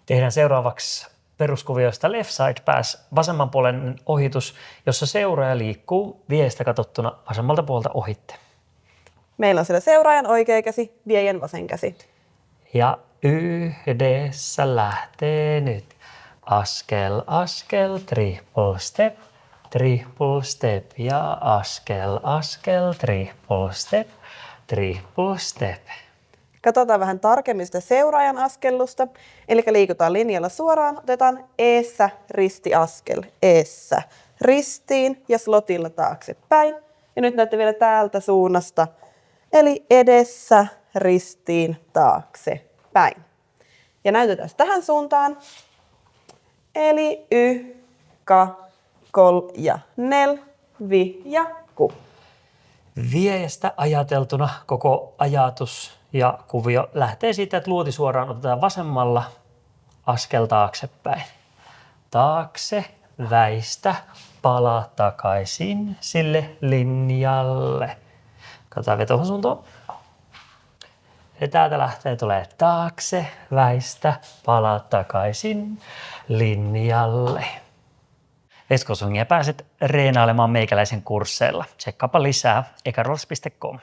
Tehdään seuraavaksi peruskuvioista left side pass, vasemmanpuoleinen ohitus, jossa seuraaja liikkuu viestä katsottuna vasemmalta puolta ohitte. Meillä on siellä seuraajan oikea käsi, viejän vasen käsi. Ja yhdessä lähtee nyt. Askel, askel, triple step ja askel, askel, triple step. Katsotaan vähän tarkemmin sitä seuraajan askellusta. Eli liikutaan linjalla suoraan, otetaan eessä ristiaskel, eessä ristiin ja slotilla taaksepäin. Ja nyt näette vielä täältä suunnasta, eli edessä ristiin taaksepäin. Ja näytetään tähän suuntaan. Eli kol ja nel, vi ja ku. Viejästä ajateltuna koko ajatus ja kuvio lähtee siitä, että luoti suoraan otetaan vasemmalla askel taaksepäin. Taakse, väistä, palaa takaisin sille linjalle. Katsotaan vielä tuohon suuntaan. Ja täältä lähtee tulee taakse, väistä, palaa takaisin linjalle. Veskosongia pääset reenailemaan meikäläisen kursseilla. Tsekkaapa lisää ekarolls.com.